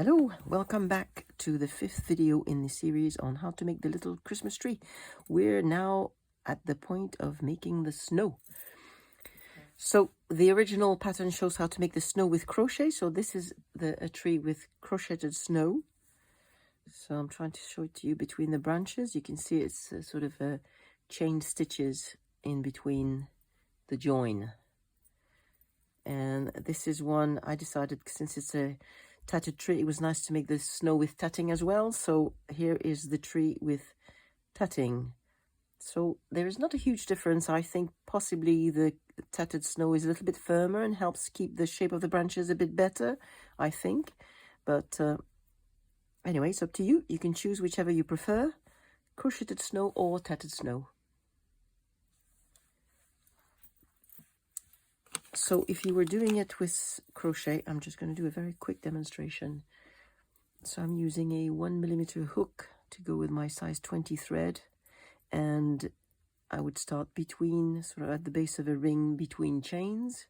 Hello, welcome back to the 5th video in the series on how to make the little Christmas tree. We're now at the point of making the snow. So the original pattern shows how to make the snow with crochet. So this is a tree with crocheted snow. So I'm trying to show it to you between the branches. You can see it's sort of chain stitches in between the join. And this is one I decided, since it's a tatted tree, it was nice to make the snow with tatting as well. So here is the tree with tatting. So there is not a huge difference. I think possibly the tatted snow is a little bit firmer and helps keep the shape of the branches a bit better, I think. But anyway, it's up to you. You can choose whichever you prefer, crocheted snow or tatted snow. So if you were doing it with crochet, I'm just going to do a very quick demonstration. So I'm using a 1mm hook to go with my size 20 thread, and I would start between, sort of at the base of a ring between chains.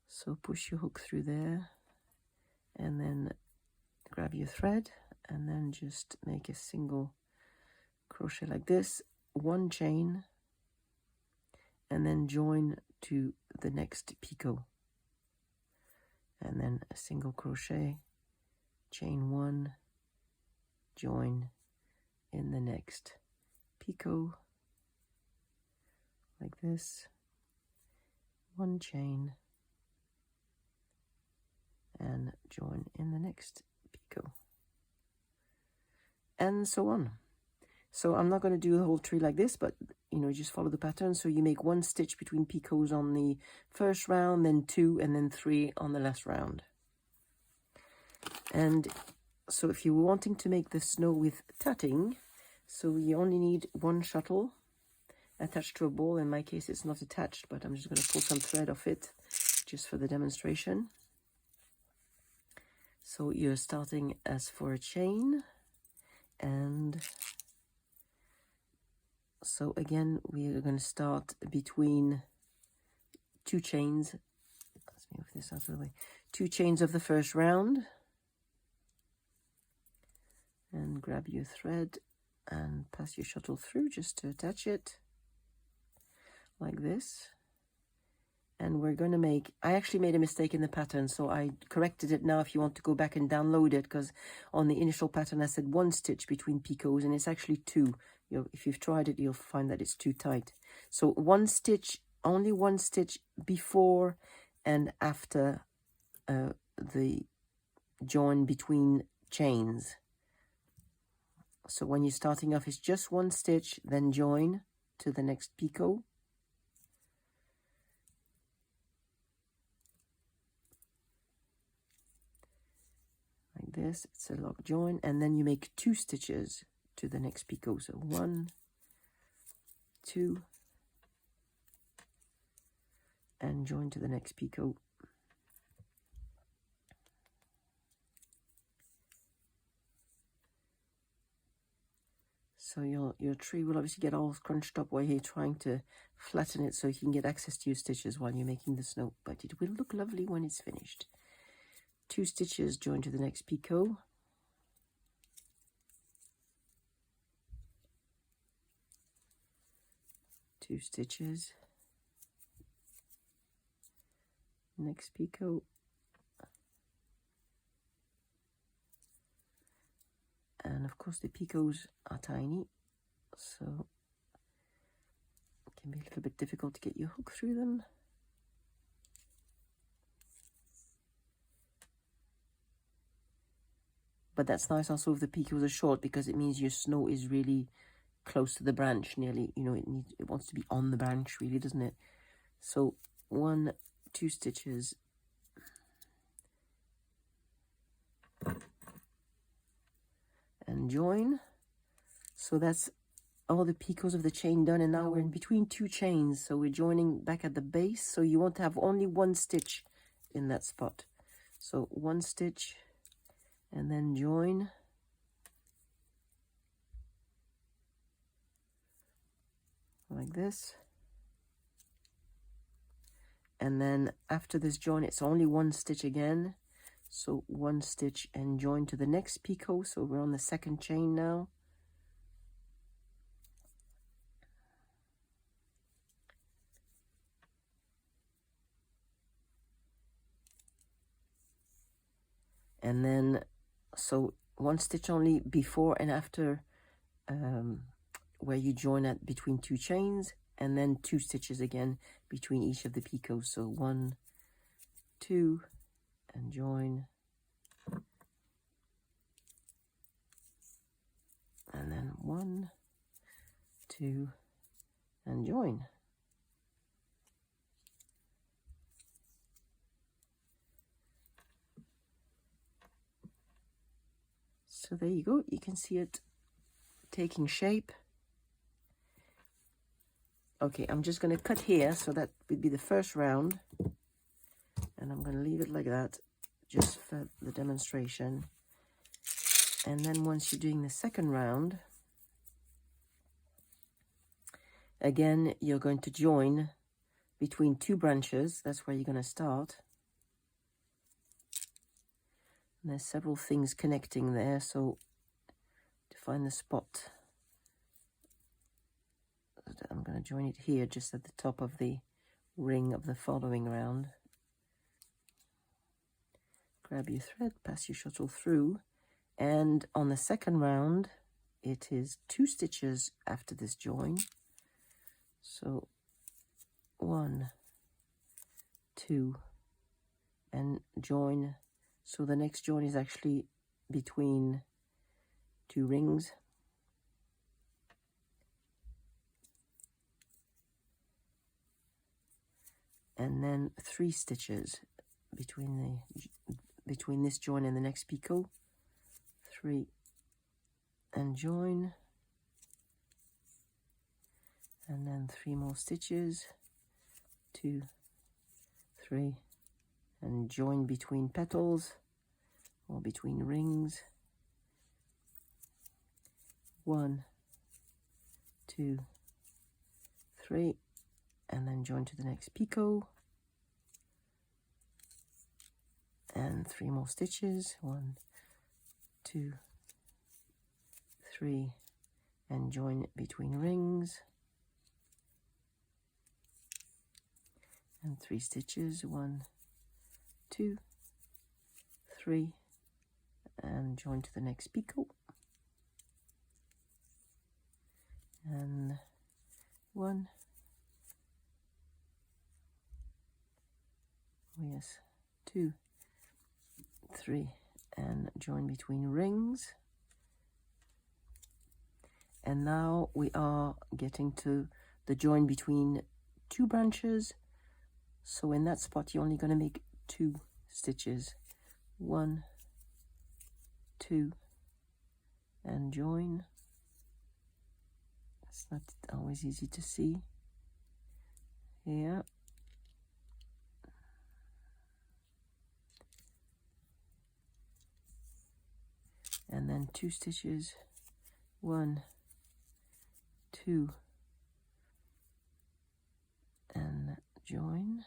So push your hook through there and then grab your thread and then just make a single crochet like this, one chain, and then join to the next picot, and then a single crochet, chain one, join in the next picot like this, one chain, and join in the next picot, and so on. So I'm not going to do the whole tree like this, but just follow the pattern. So you make one stitch between picots on the first round, then 2, and then 3 on the last round. And so if you're wanting to make the snow with tatting, so you only need one shuttle attached to a ball. In my case, it's not attached, but I'm just going to pull some thread off it just for the demonstration. So you're starting as for a chain, and so again, we are going to start between 2 chains. Let's move this out of the way. 2 chains of the first round. And grab your thread and pass your shuttle through just to attach it. Like this. And we're going to make, I actually made a mistake in the pattern, so I corrected it now if you want to go back and download it, because on the initial pattern I said 1 stitch between picots, and it's actually 2. If you've tried it, you'll find that it's too tight. So 1 stitch, only 1 stitch before and after the join between chains. So when you're starting off, it's just 1 stitch, then join to the next picot. Like this, it's a lock join, and then you make 2 stitches to the next picot. So 1, 2, and join to the next picot. So your tree will obviously get all scrunched up while you're trying to flatten it so you can get access to your stitches while you're making the snow, but it will look lovely when it's finished. 2 stitches, join to the next picot. 2 stitches, next picot, and of course the picots are tiny, so it can be a little bit difficult to get your hook through them. But that's nice also if the picots are short, because it means your snow is really close to the branch, nearly, it wants to be on the branch really, doesn't it? So 1, 2 stitches, and join. So that's all the picots of the chain done, and now we're in between 2 chains, so we're joining back at the base. So you want to have only 1 stitch in that spot. So 1 stitch, and then join. Like this. And then after this join, it's only 1 stitch again So 1 stitch and join to the next picot. So we're on the 2nd chain now. And then, so 1 stitch only before and after where you join at between 2 chains, and then 2 stitches again between each of the picots. So 1, 2, and join, and then 1, 2, and join. So there you go. You can see it taking shape. Okay, I'm just going to cut here, so that would be the first round, and I'm going to leave it like that just for the demonstration. And then once you're doing the 2nd round, again, you're going to join between 2 branches. That's where you're going to start. And there's several things connecting there, so to find the spot, I'm going to join it here just at the top of the ring of the following round. Grab your thread, pass your shuttle through, and on the 2nd round it is 2 stitches after this join. So 1, 2, and join. So the next join is actually between 2 rings. And then 3 stitches between this join and the next picot. 3, and join, and then 3 more stitches, 2, 3, and join between petals or between rings. 1, 2, 3, and then join to the next picot, and 3 more stitches, 1, 2, 3, and join between rings, and 3 stitches, 1, 2, 3, and join to the next picot, and 1, yes, 2, 3, and join between rings. And now we are getting to the join between 2 branches. So in that spot, you're only going to make 2 stitches. 1, 2, and join. It's not always easy to see. Here. And then 2 stitches. 1, 2, and join.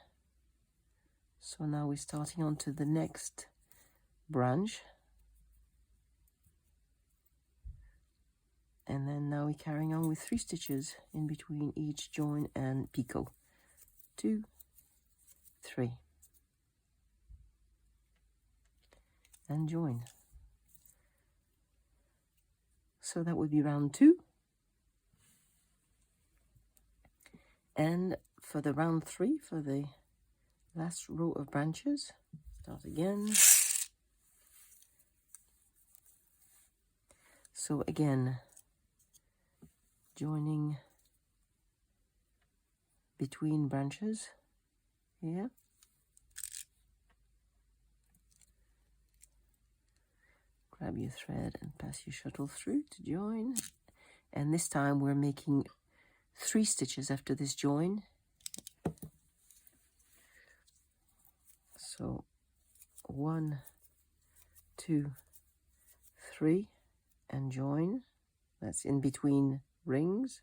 So now we're starting on to the next branch, and then now we're carrying on with 3 stitches in between each join and picot. 2, 3, and join. So that would be round 2. And for the round 3, for the last row of branches, start again. So again, joining between branches here. Grab your thread and pass your shuttle through to join. And this time we're making 3 stitches after this join. So 1, 2, 3, and join. That's in between rings.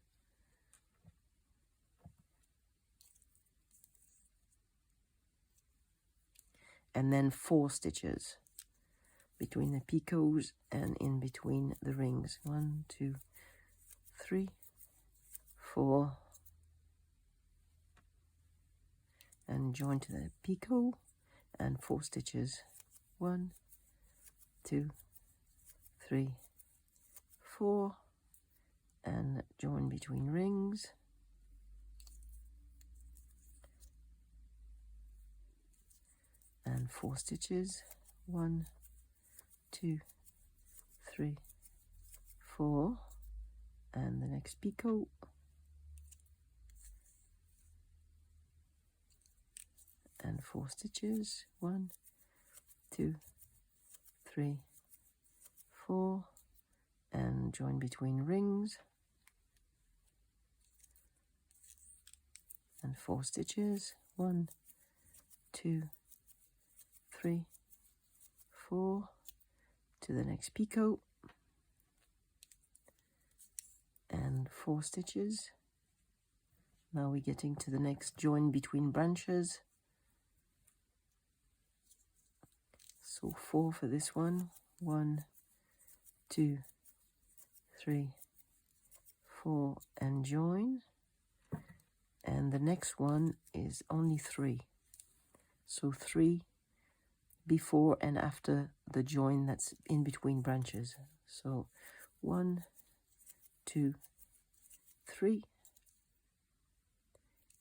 And then 4 stitches. between the picots and in between the rings. 1, 2, 3, 4, and join to the picot and 4 stitches. 1, 2, 3, 4, and join between rings, and 4 stitches. 1, 2, 3, 4, and the next picot, and 4 stitches. 1, 2, 3, 4, and join between rings, and 4 stitches. 1, 2, 3, 4, to the next picot, and 4 stitches. Now we're getting to the next join between branches. So 4 for this one. 1, 2, 3, 4, and join. And the next one is only 3. So 3 before and after the join that's in between branches. So 1, 2, 3,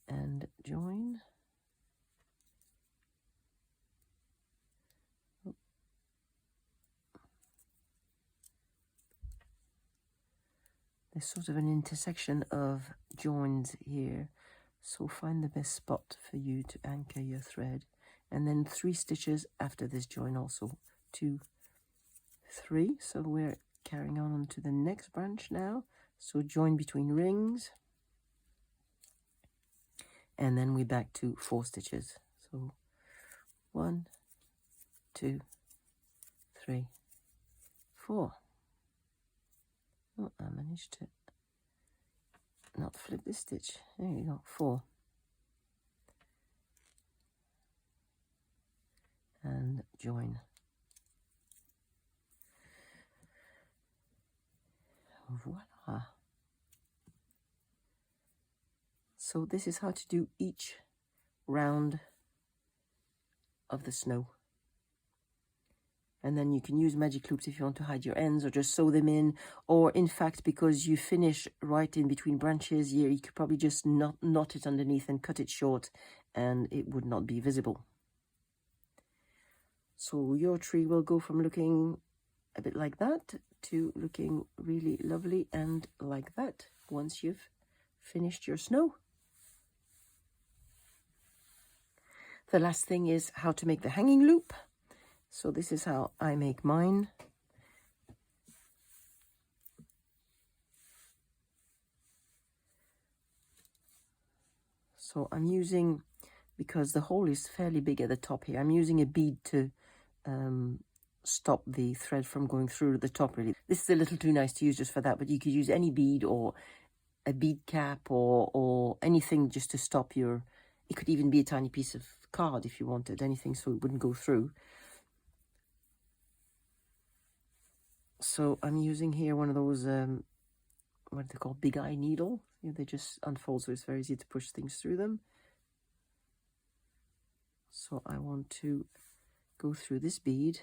and join. There's sort of an intersection of joins here, so find the best spot for you to anchor your thread, and then 3 stitches after this join also. 2, 3. So we're carrying on to the next branch now. So join between rings, and then we're back to 4 stitches. So 1, 2, 3, 4. Oh, I managed to not flip this stitch. There you go. 4. And join. Voila. So this is how to do each round of the snow. And then you can use magic loops if you want to hide your ends, or just sew them in, or in fact, because you finish right in between branches, you could probably just knot it underneath and cut it short, and it would not be visible. So your tree will go from looking a bit like that to looking really lovely and like that once you've finished your snow. The last thing is how to make the hanging loop. So this is how I make mine. So I'm using, because the hole is fairly big at the top here, I'm using a bead to stop the thread from going through the top really. This is a little too nice to use just for that, but you could use any bead or a bead cap or anything just to stop your, it could even be a tiny piece of card if you wanted, anything so it wouldn't go through. So I'm using here one of those, what are they called, big eye needle. They just unfold, so it's very easy to push things through them. So I want to go through this bead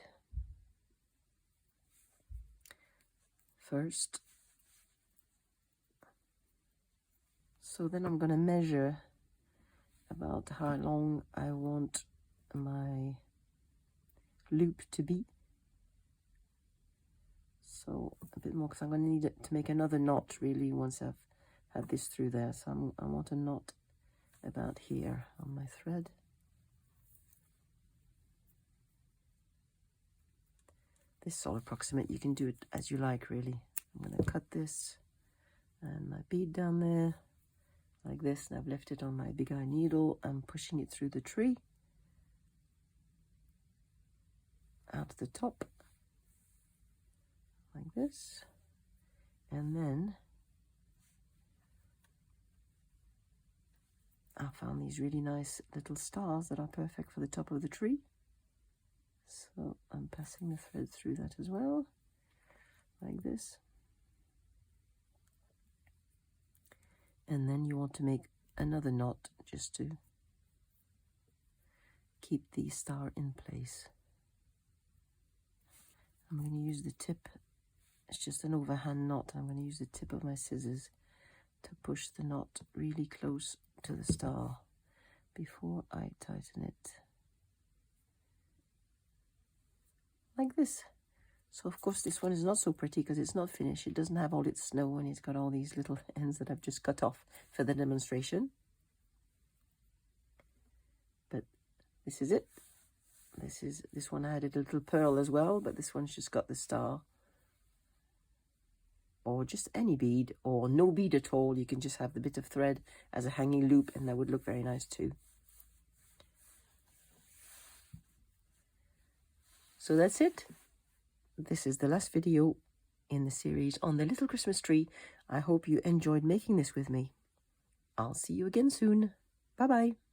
first. So then I'm going to measure about how long I want my loop to be. So a bit more, because I'm going to need it to make another knot really once I've had this through there. So I want a knot about here on my thread. This is all approximate. You can do it as you like really. I'm going to cut this and my bead down there like this, and I've left it on my big eye needle. I'm pushing it through the tree out the top like this, and then I found these really nice little stars that are perfect for the top of the tree, So I'm passing the thread through that as well, like this. And then you want to make another knot just to keep the star in place. I'm going to use the tip, it's just an overhand knot. I'm going to use the tip of my scissors to push the knot really close to the star before I tighten it. Like this. So of course this one is not so pretty because it's not finished. It doesn't have all its snow and it's got all these little ends that I've just cut off for the demonstration. But this is it. This one I added a little pearl as well, but this one's just got the star. Or just any bead, or no bead at all. You can just have the bit of thread as a hanging loop and that would look very nice too. So that's it. This is the last video in the series on the little Christmas tree. I hope you enjoyed making this with me. I'll see you again soon. Bye-bye.